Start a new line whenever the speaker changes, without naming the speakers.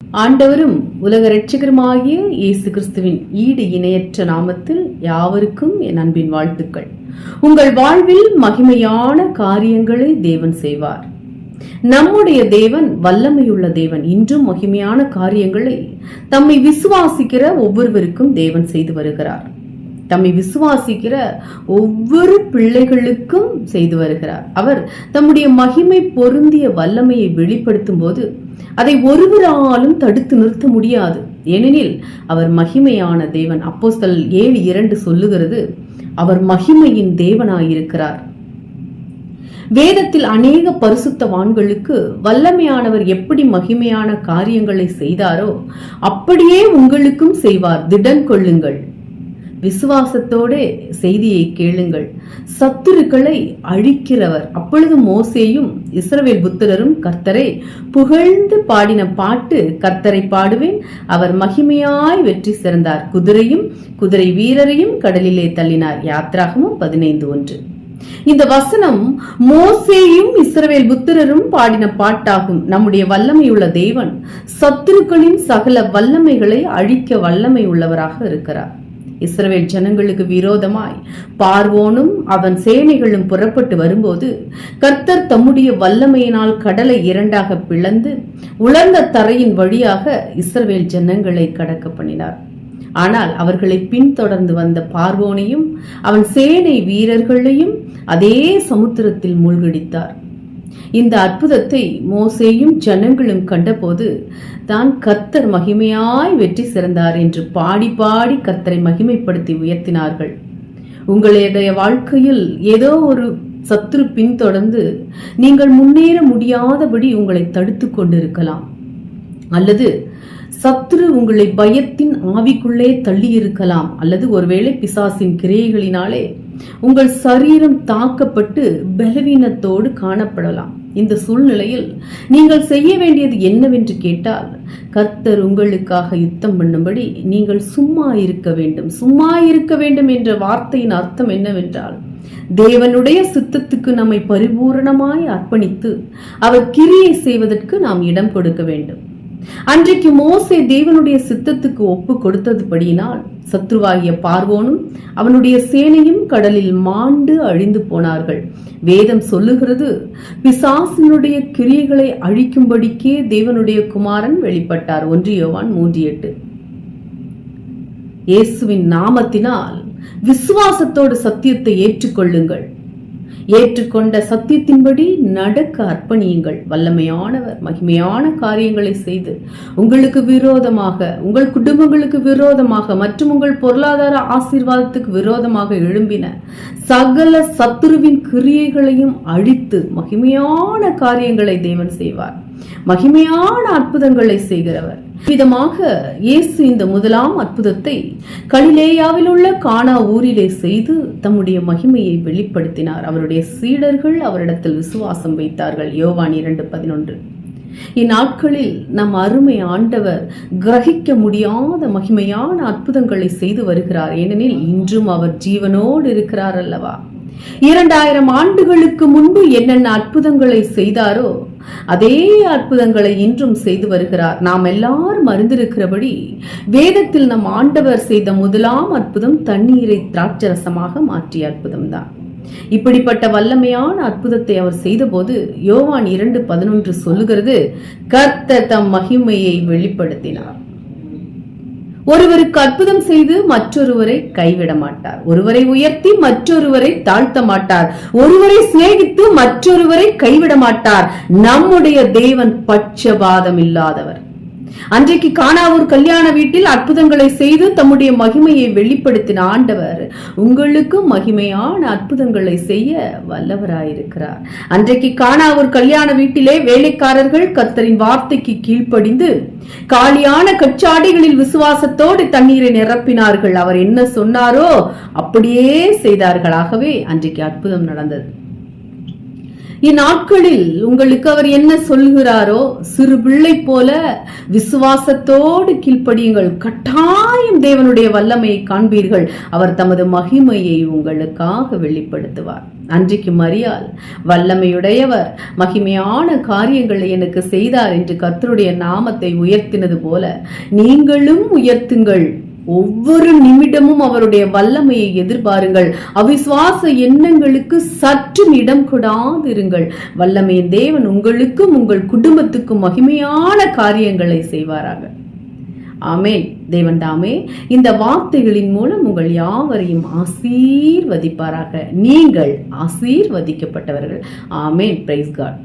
ஆண்டவரும் உலக இரட்சகருமாகிய இயேசு கிறிஸ்துவின் ஈடு இணையற்ற நாமத்தில் யாவருக்கும் என் அன்பின் வாழ்த்துக்கள். உங்கள் வாழ்வில் மகிமையான காரியங்களை தேவன் செய்வார். நம்முடைய தேவன் வல்லமையுள்ள தேவன். இன்றும் மகிமையான காரியங்களை தம்மை விசுவாசிக்கிற ஒவ்வொருவருக்கும் தேவன் செய்து வருகிறார். தம்மை விசுவாசிக்கிற ஒவ்வொரு பிள்ளைகளுக்கும் செய்து வருகிறார். அவர் தம்முடைய மகிமை பொருந்திய வல்லமையை வெளிப்படுத்தும் போது அதை ஒருவராலும் தடுத்து நிறுத்த முடியாது. ஏனெனில் அவர் மகிமையான தேவன். அப்போஸ்தலர் 7:2 சொல்லுகிறது, அவர் மகிமையின் தேவனாயிருக்கிறார். வேதத்தில் அநேக பரிசுத்தவான்களுக்கு வல்லமையானவர் எப்படி மகிமையான காரியங்களை செய்தாரோ அப்படியே உங்களுக்கும் செய்வார். திடன் கொள்ளுங்கள், விசுவாசத்தோட செய்தியை கேளுங்கள். சத்துருக்களை அழிக்கிறவர். அப்பொழுது மோசேயும் இஸ்ரவேல் புத்திரரும் கர்த்தரை புகழ்ந்து பாடின பாட்டு, கர்த்தரை பாடுவேன், அவர் மகிமையாய் வெற்றி சிறந்தார், குதிரையும் குதிரை வீரரையும் கடலிலே தள்ளினார். யாத்ராகமம் 15:1. இந்த வசனம் மோசேயும் இஸ்ரவேல் புத்திரரும் பாடின பாட்டாகும். நம்முடைய வல்லமையுள்ள தேவன் சத்துருக்களின் சகல வல்லமைகளை அழிக்க வல்லமை உள்ளவராக இருக்கிறார். இஸ்ரவேல் ஜனங்களுக்கு விரோதமாய் பார்வோனும் அவன் சேனைகளும் புறப்பட்டு வரும்போது கர்த்தர் தம்முடைய வல்லமையினால் கடலை இரண்டாக பிளந்து உலர்ந்த தரையின் வழியாக இஸ்ரவேல் ஜனங்களை கடக்க பண்ணினார். ஆனால் அவர்களை பின்தொடர்ந்து வந்த பார்வோனையும் அவன் சேனை வீரர்களையும் அதே சமுத்திரத்தில் மூழ்கடித்தார். இந்த அற்புதத்தை மோசேயும் ஜனங்களும் கண்டபோது தான் கர்த்தர் மகிமையாய் வெற்றி சிறந்தார் என்று பாடி பாடி கர்த்தரை மகிமைப்படுத்தி உயர்த்தினார்கள். உங்களுடைய வாழ்க்கையில் ஏதோ ஒரு சத்துரு பின்தொடர்ந்து நீங்கள் முன்னேற முடியாதபடி உங்களை தடுத்து கொண்டிருக்கலாம். அல்லது சத்துரு உங்களை பயத்தின் ஆவிக்குள்ளே தள்ளி இருக்கலாம். அல்லது ஒருவேளை பிசாசின் கிரியைகளினாலே உங்கள் சரீரம் தாக்கப்பட்டு பலவீனத்தோடு காணப்படலாம். இந்த சூழ்நிலையில் நீங்கள் செய்ய வேண்டியது என்னவென்று கேட்டால், கர்த்தர் உங்களுக்காக யுத்தம் பண்ணும்படி நீங்கள் சும்மா இருக்க வேண்டும். சும்மா இருக்க வேண்டும் என்ற வார்த்தையின் அர்த்தம் என்னவென்றால், தேவனுடைய சித்தத்துக்கு நம்மை பரிபூரணமாய் அர்ப்பணித்து அவர் கிரியை செய்வதற்கு நாம் இடம் கொடுக்க வேண்டும். அன்றைக்கு மோசே தேவனுடைய சித்தத்துக்கு ஒப்பு கொடுத்ததுபடியினால் சத்ருவாகிய பார்வோனும் அவனுடைய சேனையும் கடலில் மாண்டு அழிந்து போனார்கள். வேதம் சொல்லுகிறது, பிசாசினுடைய கிரியைகளை அழிக்கும்படிக்கே தேவனுடைய குமாரன் வெளிப்பட்டார். 1 யோவான் 3:8. இயேசுவின் நாமத்தினால் விசுவாசத்தோடு சத்தியத்தை ஏற்றுக்கொள்ளுங்கள். ஏற்றுக்கொண்ட சத்தியத்தின்படி நடக்க அர்ப்பணியுங்கள். வல்லமையானவர் மகிமையான காரியங்களை செய்து உங்களுக்கு விரோதமாக, உங்கள் குடும்பங்களுக்கு விரோதமாக மற்றும் உங்கள் பொருளாதார ஆசீர்வாதத்துக்கு விரோதமாக எழும்பின சகல சத்துருவின் கிரியைகளையும் அழித்து மகிமையான காரியங்களை தேவன் செய்வார். மகிமையான அற்புதங்களை செய்கிறவர். விதமாக இயேசு இந்த முதலாம் அற்புதத்தை கலிலேயாவில் உள்ள கானா ஊரிலே செய்து தம்முடைய மகிமையை வெளிப்படுத்தினார். அவருடைய சீடர்கள் அவரிடத்தில் விசுவாசம் வைத்தார்கள். யோவான் 2:11. இந்நாட்களில் நம் அருமை ஆண்டவர் கிரகிக்க முடியாத மகிமையான அற்புதங்களை செய்து வருகிறார். ஏனெனில் இன்றும் அவர் ஜீவனோடு இருக்கிறார் அல்லவா. 2000 ஆண்டுகளுக்கு முன்பு என்னென்ன அற்புதங்களை செய்தாரோ அதே அற்புதங்களை இன்றும் செய்து வருகிறார். நாம் எல்லாரும் அறிந்திருக்கிறபடி வேதத்தில் நம் ஆண்டவர் செய்த முதலாம் அற்புதம் தண்ணீரை திராட்சரசமாக மாற்றிய அற்புதம் தான். இப்படிப்பட்ட வல்லமையான அற்புதத்தை அவர் செய்த போது யோவான் 2:11 சொல்லுகிறது, கர்த்தர் தம் மகிமையை வெளிப்படுத்தினார். ஒருவருக்கு அற்புதம் செய்து மற்றொருவரை கைவிட மாட்டார். ஒருவரை உயர்த்தி மற்றொருவரை தாழ்த்த மாட்டார். ஒருவரை சிநேகித்து மற்றொருவரை கைவிட மாட்டார். நம்முடைய தேவன் பட்சபாதம் இல்லாதவர். அன்றைக்கு கானாவூர் கல்யாண வீட்டில் அற்புதங்களை செய்து தம்முடைய மகிமையை வெளிப்படுத்தின ஆண்டவர் உங்களுக்கும் மகிமையான அற்புதங்களை செய்ய வல்லவராயிருக்கிறார். அன்றைக்கு கானாவூர் கல்யாண வீட்டிலே வேலைக்காரர்கள் கர்த்தரின் வார்த்தைக்கு கீழ்ப்படிந்து காலியான கச்சாடிகளில் விசுவாசத்தோடு தண்ணீரை நிரப்பினார்கள். அவர் என்ன சொன்னாரோ அப்படியே செய்தார்கள். ஆகவே அன்றைக்கு அற்புதம் நடந்தது. இந்நாட்களில் உங்களுக்கு அவர் என்ன சொல்கிறாரோ, சிறு பிள்ளை போல விசுவாசத்தோடு கீழ்ப்படியுங்கள். கட்டாயம் தேவனுடைய வல்லமையை காண்பீர்கள். அவர் தமது மகிமையை உங்களுக்காக வெளிப்படுத்துவார். அன்றைக்கு மரியாள் வல்லமையுடையவர், மகிமையான காரியங்களை எனக்கு செய்தார் என்று கர்த்தருடைய நாமத்தை உயர்த்தினது போல நீங்களும் உயர்த்துங்கள். ஒவ்வொரு நிமிடமும் அவருடைய வல்லமையை எதிர்பாருங்கள். அவிசுவாச எண்ணங்களுக்கு சற்றும் இடம் கொடாதிருங்கள். வல்லமையின் தேவன் உங்களுக்கும் உங்கள் குடும்பத்துக்கும் மகிமையான காரியங்களை செய்வாராக. ஆமென். தேவன் தாமே இந்த வார்த்தைகளின் மூலம் உங்கள் யாவரையும் ஆசீர்வதிப்பாராக. நீங்கள் ஆசீர்வதிக்கப்பட்டவர்கள். ஆமென். Price God.